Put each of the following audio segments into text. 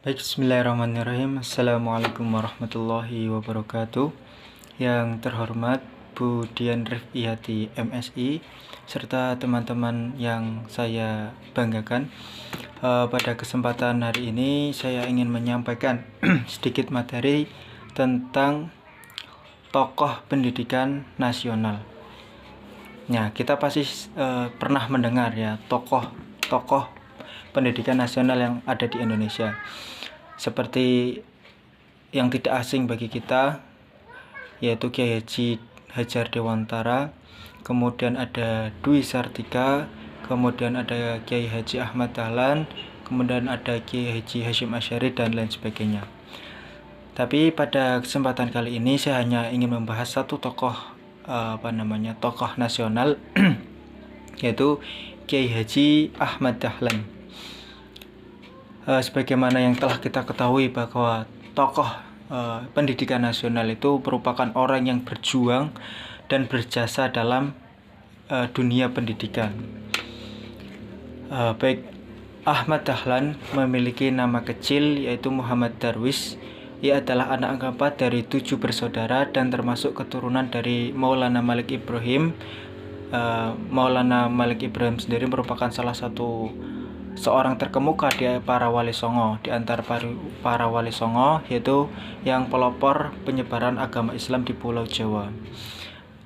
Baik, bismillahirrahmanirrahim. Assalamualaikum warahmatullahi wabarakatuh. Yang terhormat Bu Dian Rifiyati MSI serta teman-teman yang saya banggakan. Pada kesempatan hari ini saya ingin menyampaikan sedikit materi tentang tokoh pendidikan nasional. Nah, kita pasti pernah mendengar ya tokoh pendidikan nasional yang ada di Indonesia. Seperti yang tidak asing bagi kita, yaitu Kiai Haji Hajar Dewantara, kemudian ada Dwi Sartika, kemudian ada Kiai Haji Ahmad Dahlan, kemudian ada Kiai Haji Hasyim Asy'ari dan lain sebagainya. Tapi pada kesempatan kali ini saya hanya ingin membahas satu tokoh tokoh nasional yaitu Kiai Haji Ahmad Dahlan. Sebagaimana yang telah kita ketahui bahwa tokoh pendidikan nasional itu merupakan orang yang berjuang dan berjasa dalam dunia pendidikan. Baik, Ahmad Dahlan memiliki nama kecil yaitu Muhammad Darwis. Ia adalah anak keempat dari 7 bersaudara dan termasuk keturunan dari Maulana Malik Ibrahim. Maulana Malik Ibrahim sendiri merupakan salah satu seorang terkemuka di para wali songo, di antara para wali songo, yaitu yang pelopor penyebaran agama Islam di Pulau Jawa.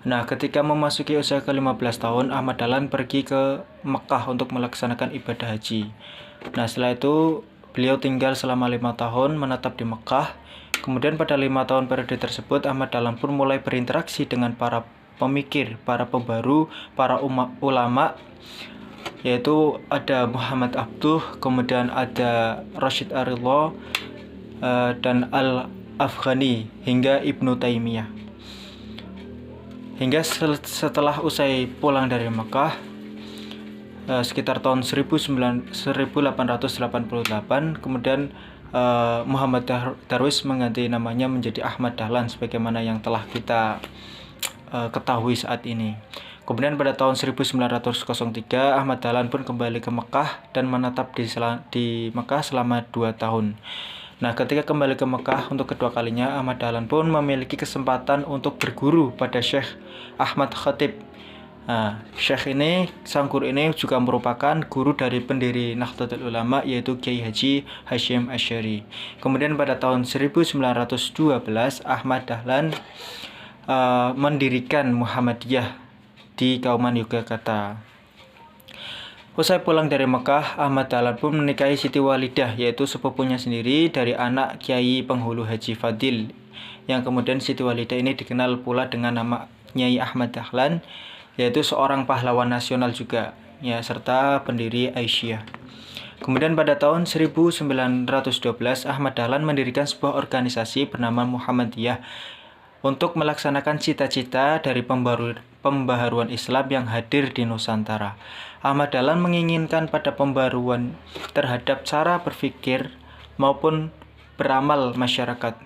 Nah, ketika memasuki usia ke-15 tahun, Ahmad Dahlan pergi ke Mekah untuk melaksanakan ibadah haji. Nah, setelah itu beliau tinggal selama 5 tahun menetap di Mekah. Kemudian pada 5 tahun periode tersebut, Ahmad Dahlan pun mulai berinteraksi dengan para pemikir, para pembaru, para ulama, yaitu ada Muhammad Abduh, kemudian ada Rashid Ar-Ridha, dan Al-Afghani hingga Ibnu Taimiyah. Hingga setelah usai pulang dari Mekah sekitar tahun 1888, kemudian Muhammad Darwis mengganti namanya menjadi Ahmad Dahlan sebagaimana yang telah kita ketahui saat ini. Kemudian pada tahun 1903 Ahmad Dahlan pun kembali ke Mekah dan menetap di Mekah selama 2 tahun. Nah, ketika kembali ke Mekah untuk kedua kalinya, Ahmad Dahlan pun memiliki kesempatan untuk berguru pada Syekh Ahmad Khatib. Nah, Syekh ini, sang guru ini juga merupakan guru dari pendiri Nahdlatul Ulama yaitu Kiai Haji Hasyim Asy'ari. Kemudian pada tahun 1912 Ahmad Dahlan mendirikan Muhammadiyah di Kauman Yogyakarta. Usai pulang dari Mekah, Ahmad Dahlan pun menikahi Siti Walidah, yaitu sepupunya sendiri dari anak Kiai Penghulu Haji Fadil, yang kemudian Siti Walidah ini dikenal pula dengan nama Nyai Ahmad Dahlan, yaitu seorang pahlawan nasional juga, ya, serta pendiri Aisyah. Kemudian pada tahun 1912 Ahmad Dahlan mendirikan sebuah organisasi bernama Muhammadiyah untuk melaksanakan cita-cita dari pembaharuan Islam yang hadir di Nusantara. Ahmad Dahlan menginginkan pada pembaruan terhadap cara berpikir maupun beramal masyarakat,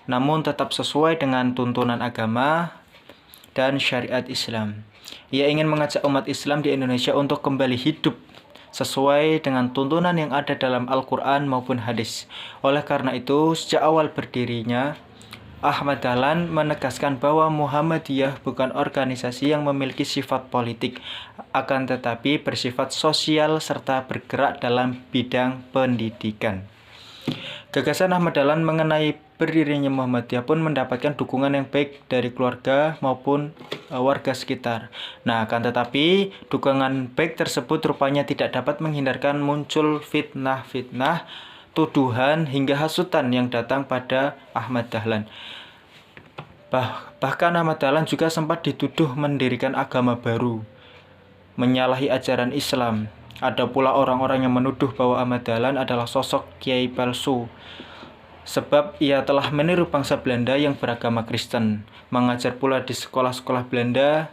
namun tetap sesuai dengan tuntunan agama dan syariat Islam. Ia ingin mengajak umat Islam di Indonesia untuk kembali hidup sesuai dengan tuntunan yang ada dalam Al-Quran maupun hadis. Oleh karena itu, sejak awal berdirinya, Ahmad Dahlan menegaskan bahwa Muhammadiyah bukan organisasi yang memiliki sifat politik, akan tetapi bersifat sosial serta bergerak dalam bidang pendidikan. Gagasan Ahmad Dahlan mengenai berdirinya Muhammadiyah pun mendapatkan dukungan yang baik dari keluarga maupun warga sekitar. Nah, akan tetapi dukungan baik tersebut rupanya tidak dapat menghindarkan muncul fitnah-fitnah, tuduhan hingga hasutan yang datang pada Ahmad Dahlan. Bahkan Ahmad Dahlan juga sempat dituduh mendirikan agama baru, menyalahi ajaran Islam. Ada pula orang-orang yang menuduh bahwa Ahmad Dahlan adalah sosok kiai palsu, sebab ia telah meniru bangsa Belanda yang beragama Kristen, mengajar pula di sekolah-sekolah Belanda.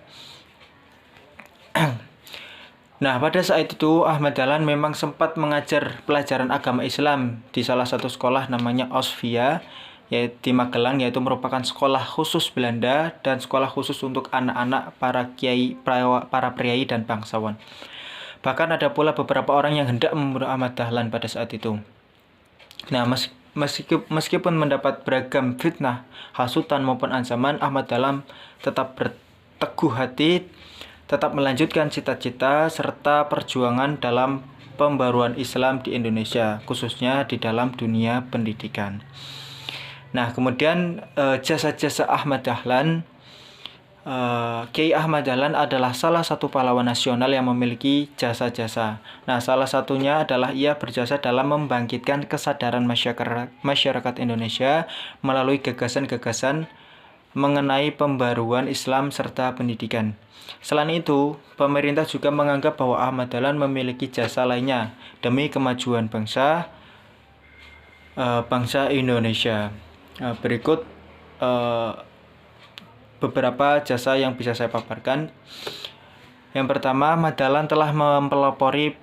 Nah, pada saat itu Ahmad Dahlan memang sempat mengajar pelajaran agama Islam di salah satu sekolah namanya Osvia, yaitu di Magelang, yaitu merupakan sekolah khusus Belanda dan sekolah khusus untuk anak-anak para kiai, para priai dan bangsawan. Bahkan ada pula beberapa orang yang hendak membunuh Ahmad Dahlan pada saat itu. Nah, meskipun mendapat beragam fitnah, hasutan maupun ancaman, Ahmad Dahlan tetap berteguh hati, tetap melanjutkan cita-cita serta perjuangan dalam pembaruan Islam di Indonesia, khususnya di dalam dunia pendidikan. Nah, kemudian jasa-jasa Ahmad Dahlan. Kiai Ahmad Dahlan adalah salah satu pahlawan nasional yang memiliki jasa-jasa. Nah, salah satunya adalah ia berjasa dalam membangkitkan kesadaran masyarakat Indonesia melalui gagasan-gagasan mengenai pembaruan Islam serta pendidikan. Selain itu, pemerintah juga menganggap bahwa Ahmad Dahlan memiliki jasa lainnya demi kemajuan bangsa Indonesia. Berikut beberapa jasa yang bisa saya paparkan. Yang pertama, Ahmad Dahlan telah mempelopori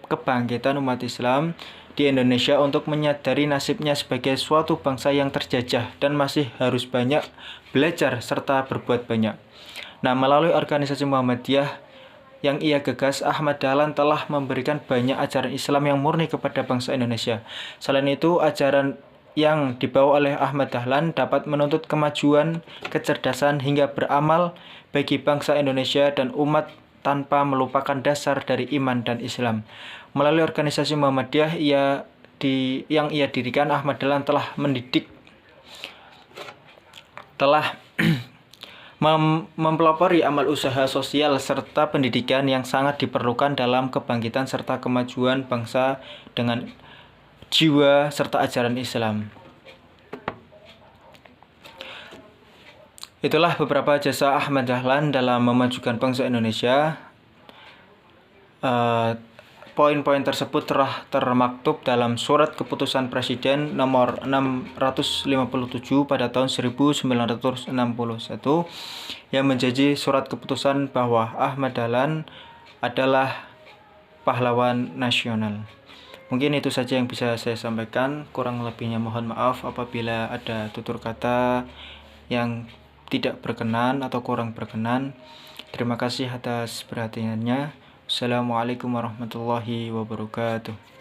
kebangkitan umat Islam di Indonesia untuk menyadari nasibnya sebagai suatu bangsa yang terjajah dan masih harus banyak belajar serta berbuat banyak. Nah, melalui organisasi Muhammadiyah yang ia gagas, Ahmad Dahlan telah memberikan banyak ajaran Islam yang murni kepada bangsa Indonesia. Selain itu, ajaran yang dibawa oleh Ahmad Dahlan dapat menuntut kemajuan, kecerdasan, hingga beramal bagi bangsa Indonesia dan umat tanpa melupakan dasar dari iman dan Islam. Melalui organisasi Muhammadiyah yang ia dirikan, Ahmad Dahlan telah mempelopori amal usaha sosial serta pendidikan yang sangat diperlukan dalam kebangkitan serta kemajuan bangsa dengan jiwa serta ajaran Islam. Itulah beberapa jasa Ahmad Dahlan dalam memajukan bangsa Indonesia. Poin-poin tersebut telah termaktub dalam Surat Keputusan Presiden nomor 657 pada tahun 1961 yang menjadi surat keputusan bahwa Ahmad Dahlan adalah pahlawan nasional. Mungkin itu saja yang bisa saya sampaikan. Kurang lebihnya mohon maaf apabila ada tutur kata yang tidak berkenan atau kurang berkenan. Terima kasih atas perhatiannya. Assalamualaikum warahmatullahi wabarakatuh.